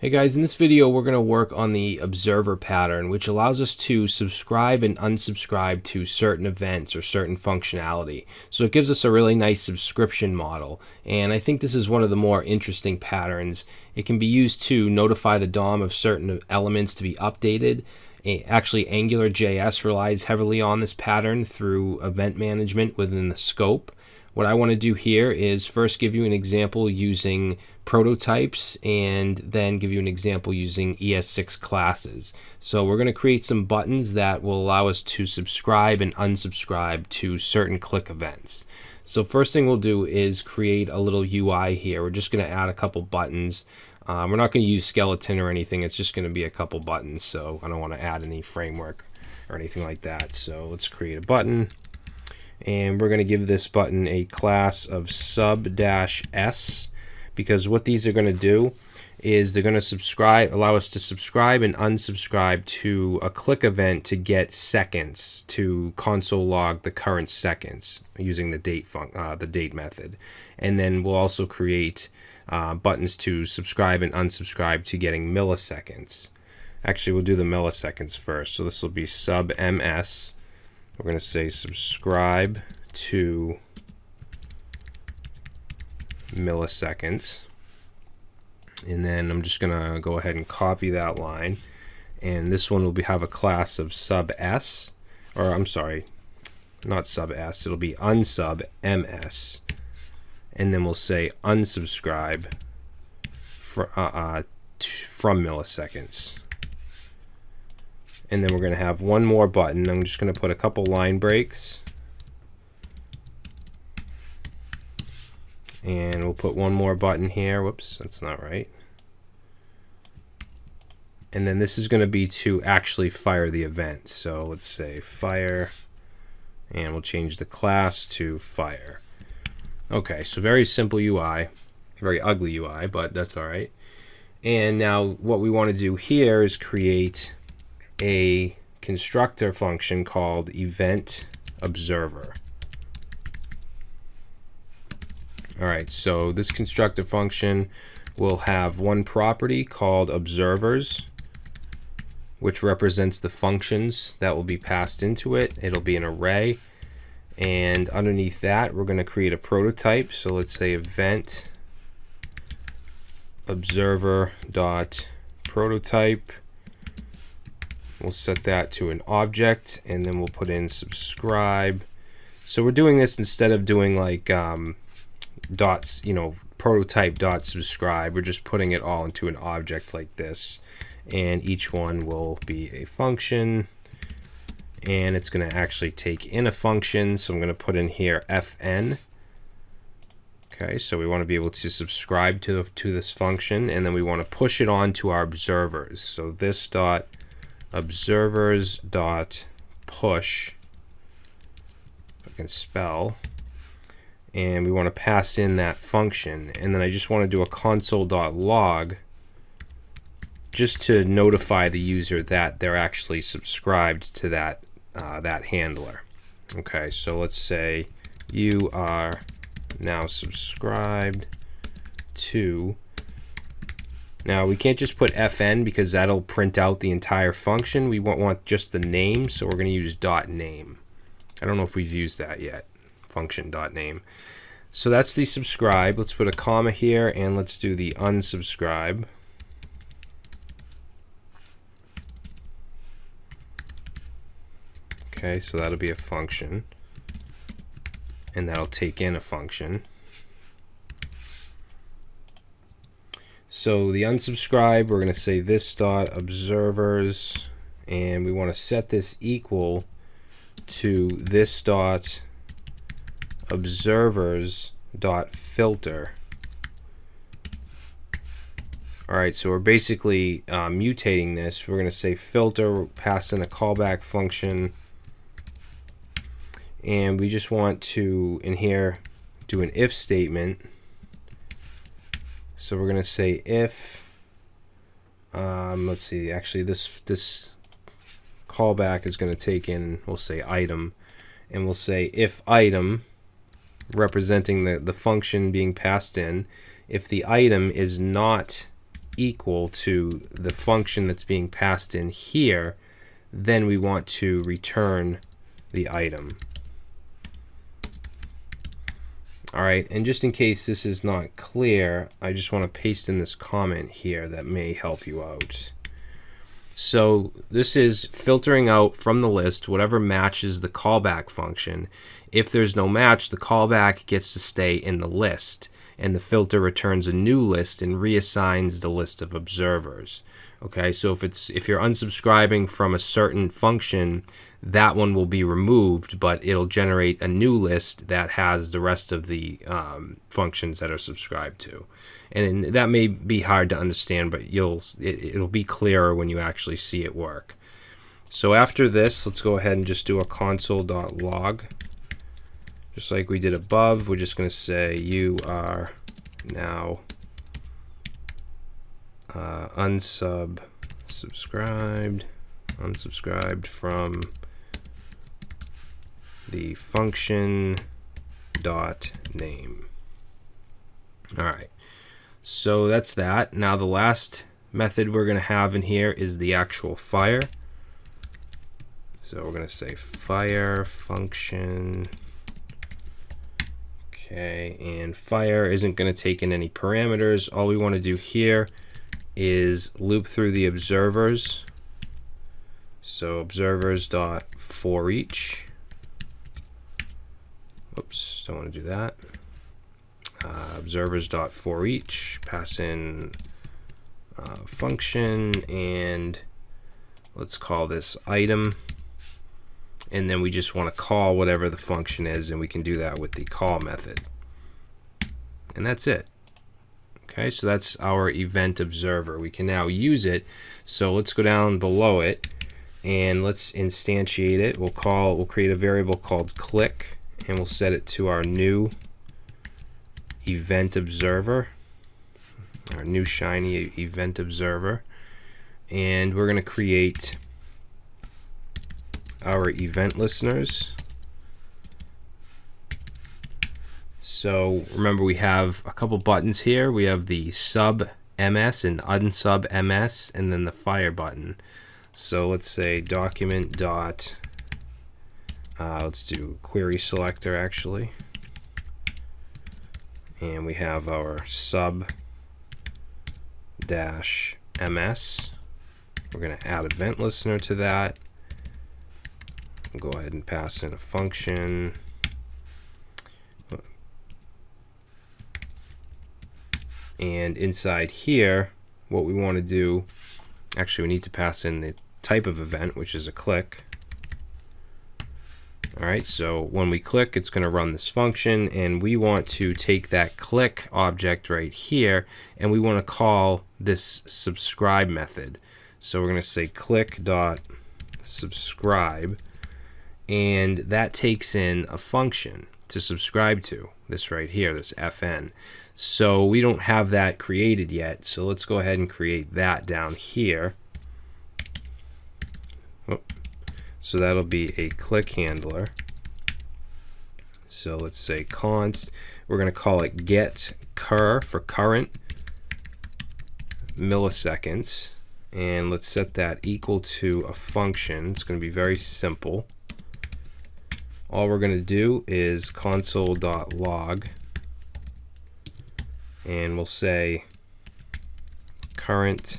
Hey guys, in this video we're going to work on the observer pattern, which allows us to subscribe and unsubscribe to certain events or certain functionality. So it gives us a really nice subscription model, and I think this is one of the more interesting patterns. It can be used to notify the DOM of certain elements to be updated. Actually, AngularJS relies heavily on this pattern through event management within the scope. What I want to do here is first give you an example using prototypes and then give you an example using ES6 classes. So we're going to create some buttons that will allow us to subscribe and unsubscribe to certain click events. So first thing we'll do is create a little UI here. We're just going to add a couple buttons. We're not going to use skeleton or anything. It's just going to be a couple buttons. So I don't want to add any framework or anything like that. So let's create a button. And we're going to give this button a class of sub-s, because what these are going to do is they're going to allow us to subscribe and unsubscribe to a click event to get seconds, to console log the current seconds using the date method. And then we'll also create buttons to subscribe and unsubscribe to getting milliseconds. Actually, we'll do the milliseconds first. So this will be sub-ms. We're going to say subscribe to milliseconds. And then I'm just going to go ahead and copy that line. And this one will have a class of sub-s, or I'm sorry, not sub-s, it'll be unsub-ms. And then we'll say unsubscribe from milliseconds. And then we're going to have one more button. I'm just going to put a couple line breaks. And we'll put one more button here. Whoops, that's not right. And then this is going to be to actually fire the event. So let's say fire, and we'll change the class to fire. Okay, so very simple UI, very ugly UI, but that's all right. And now what we want to do here is create a constructor function called event observer. All right, so this constructor function will have one property called observers, which represents the functions that will be passed into it. It'll be an array, and underneath that we're going to create a prototype. So let's say event observer dot prototype. We'll set that to an object, and then we'll put in subscribe. So we're doing this instead of doing like dots, prototype dot subscribe. We're just putting it all into an object like this, and each one will be a function, and it's going to actually take in a function. So I'm going to put in here fn. Okay, so we want to be able to subscribe to this function, and then we want to push it on to our observers. So this dot observers dot push, I can spell, and we want to pass in that function, and then I just want to do a console.log just to notify the user that they're actually subscribed to that handler. Okay, so let's say you are now subscribed to. Now we can't just put fn because that'll print out the entire function. We want just the name, so we're going to use .name. I don't know if we've used that yet, function .name. So that's the subscribe. Let's put a comma here, and let's do the unsubscribe. Okay, so that'll be a function, and that'll take in a function. So the unsubscribe, we're going to say this dot observers, and we want to set this equal to this dot observers dot filter. All right, so we're basically mutating this. We're going to say filter, we'll pass in a callback function, and we just want to in here do an if statement. So we're going to say if, let's see, actually this callback is going to take in, we'll say item, and we'll say if item, representing the function being passed in, if the item is not equal to the function that's being passed in here, then we want to return the item. All right, and just in case this is not clear, I just want to paste in this comment here that may help you out. So this is filtering out from the list whatever matches the callback function. If there's no match, the callback gets to stay in the list, and the filter returns a new list and reassigns the list of observers. Okay, so if you're unsubscribing from a certain function, that one will be removed, but it'll generate a new list that has the rest of the functions that are subscribed to. And that may be hard to understand, but it'll be clearer when you actually see it work. So after this, let's go ahead and just do a console.log. Just like we did above, we're just going to say you are now unsubscribed from the function dot name. All right, so that's that. Now the last method we're going to have in here is the actual fire. So we're going to say fire function. Okay, and fire isn't going to take in any parameters. All we want to do here is loop through the observers. So observers.forEach. Oops, don't want to do that. Observers.forEach, pass in function, and let's call this item. And then we just want to call whatever the function is, and we can do that with the call method. And that's it. Okay, so that's our event observer. We can now use it. So let's go down below it and let's instantiate it. We'll create a variable called click, and we'll set it to our new event observer, our new shiny event observer. And we're going to create our event listeners. So remember, we have a couple buttons here. We have the sub ms and unsub ms, and then the fire button. So let's say document dot, let's do query selector actually, and we have our sub dash ms. We're going to add event listener to that. Go ahead and pass in a function. And inside here, what we want to do, actually we need to pass in the type of event, which is a click. All right, so when we click, it's going to run this function, and we want to take that click object right here, and we want to call this subscribe method. So we're going to say click.subscribe, and that takes in a function to subscribe to, this right here, this fn. So we don't have that created yet, so let's go ahead and create that down here. So that'll be a click handler. So let's say const, we're going to call it get cur for current milliseconds, and let's set that equal to a function. It's going to be very simple. All we're going to do is console.log, and we'll say current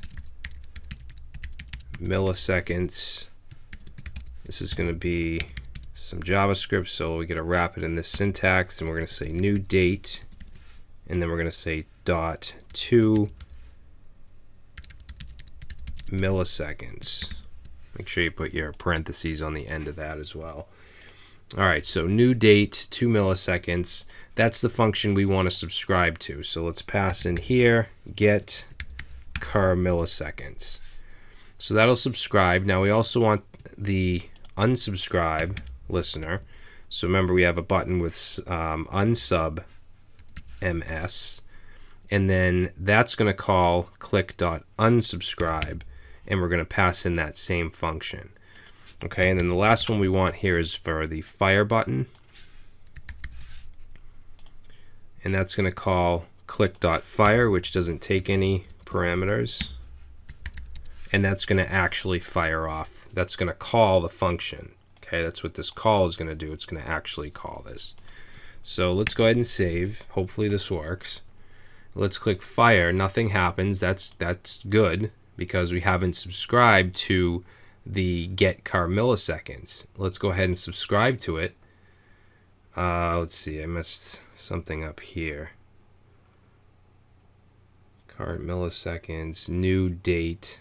milliseconds. This is going to be some JavaScript, so we got to wrap it in this syntax, and we're going to say new date, and then we're going to say dot 2 milliseconds. Make sure you put your parentheses on the end of that as well. All right, so new date 2 milliseconds. That's the function we want to subscribe to. So let's pass in here get cur milliseconds. So that'll subscribe. Now we also want the unsubscribe listener. So remember, we have a button with unsub ms, and then that's going to call click.unsubscribe, and we're going to pass in that same function. Okay, and then the last one we want here is for the fire button, and that's going to call click.fire, which doesn't take any parameters, and that's going to actually fire off. That's going to call the function. Okay, that's what this call is going to do. It's going to actually call this. So let's go ahead and save. Hopefully this works. Let's click fire. Nothing happens. That's good because we haven't subscribed to the get car milliseconds. Let's go ahead and subscribe to it. Let's see, I messed something up here. Current milliseconds, new date,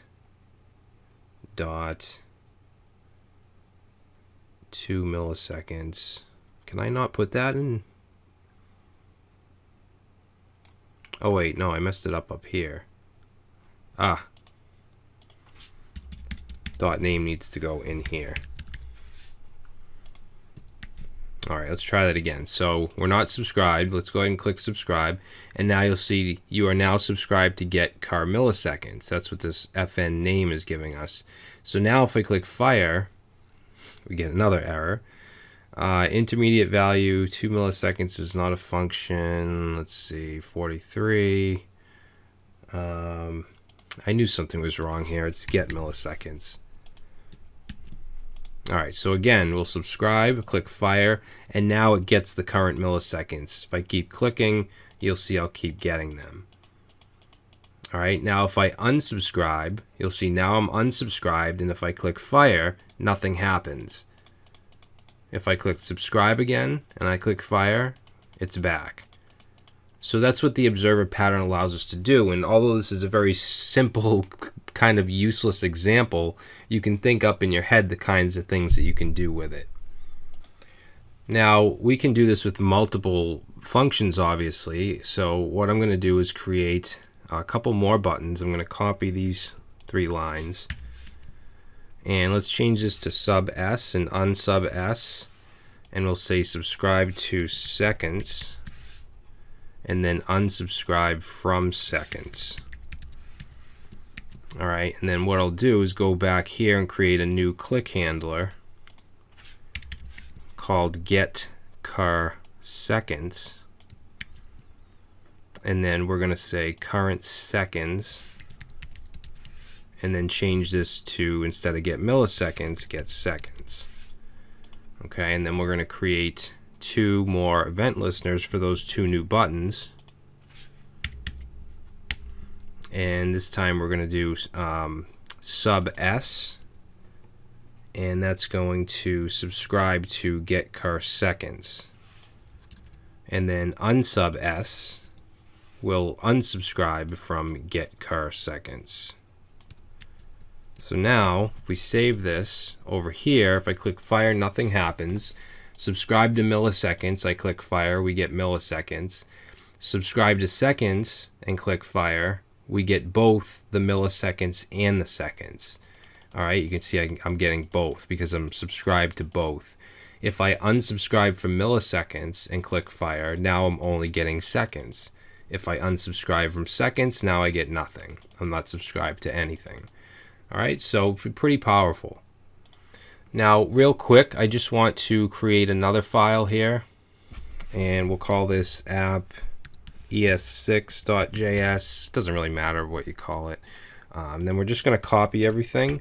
dot 2 milliseconds. Can I not put that in? Oh wait, no, I messed it up here. Dot name needs to go in here. Alright, let's try that again. So we're not subscribed. Let's go ahead and click subscribe. And now you'll see you are now subscribed to get car milliseconds. That's what this FN name is giving us. So now if I click fire, we get another error. Intermediate value, 2 milliseconds is not a function. Let's see, 43. I knew something was wrong here. It's get milliseconds. Alright, so again, we'll subscribe, click fire, and now it gets the current milliseconds. If I keep clicking, you'll see I'll keep getting them. Alright, now if I unsubscribe, you'll see now I'm unsubscribed, and if I click fire, nothing happens. If I click subscribe again, and I click fire, it's back. So that's what the observer pattern allows us to do, and although this is a very simple, kind of useless example, you can think up in your head the kinds of things that you can do with it. Now, we can do this with multiple functions, obviously, so what I'm going to do is create a couple more buttons. I'm going to copy these 3 lines, and let's change this to sub S and unsub S, and we'll say subscribe to seconds, and then unsubscribe from seconds. Alright, and then what I'll do is go back here and create a new click handler called get car seconds, and then we're going to say current seconds, and then change this to, instead of get milliseconds, get seconds. Okay, and then we're going to create 2 more event listeners for those 2 new buttons. And this time we're going to do sub S, and that's going to subscribe to get car seconds. And then unsub S will unsubscribe from get car seconds. So now if we save this over here, if I click fire, nothing happens. Subscribe to milliseconds, I click fire, we get milliseconds. Subscribe to seconds and click fire, we get both the milliseconds and the seconds. Alright, you can see I'm getting both because I'm subscribed to both. If I unsubscribe from milliseconds and click fire, now I'm only getting seconds. If I unsubscribe from seconds, now I get nothing. I'm not subscribed to anything. Alright, so pretty powerful. Now, real quick, I just want to create another file here, and we'll call this app es6.js. Doesn't really matter what you call it. Then we're just going to copy everything.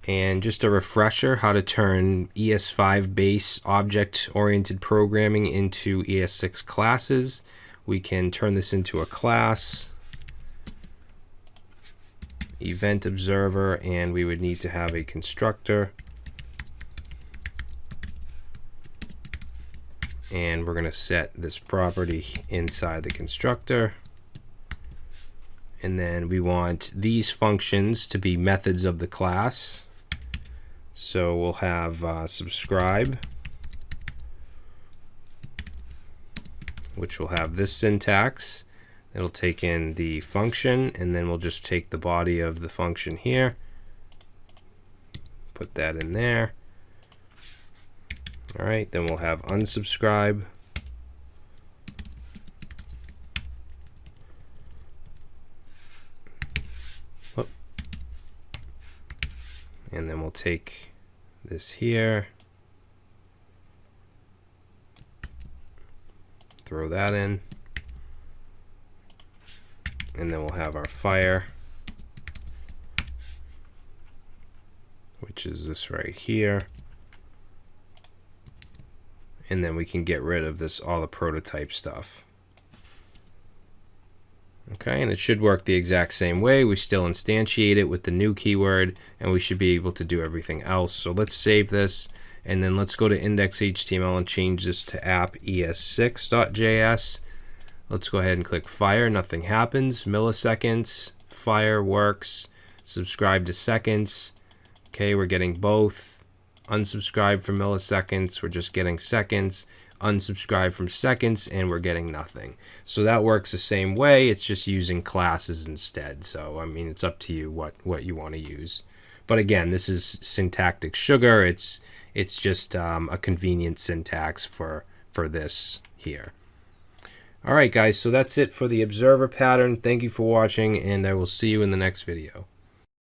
And just a refresher, how to turn ES5 base object-oriented programming into ES6 classes. We can turn this into a class, event observer, and we would need to have a constructor. And we're going to set this property inside the constructor. And then we want these functions to be methods of the class. So we'll have subscribe, which will have this syntax. It'll take in the function, and then we'll just take the body of the function here, put that in there. All right, then we'll have unsubscribe. Oh. And then we'll take this here, throw that in, And then we'll have our fire, which is this right here. And then we can get rid of this, all the prototype stuff. Okay, and it should work the exact same way. We still instantiate it with the new keyword, and we should be able to do everything else. So let's save this, and then let's go to index.html and change this to app es6.js. Let's go ahead and click fire. Nothing happens. Milliseconds, fire works. Subscribe to seconds. Okay, we're getting both. Unsubscribe for milliseconds, we're just getting seconds. Unsubscribe from seconds, and we're getting nothing. So that works the same way. It's just using classes instead. So I mean, it's up to you what you want to use. But again, this is syntactic sugar. It's just a convenient syntax for this here. All right, guys. So that's it for the observer pattern. Thank you for watching, and I will see you in the next video.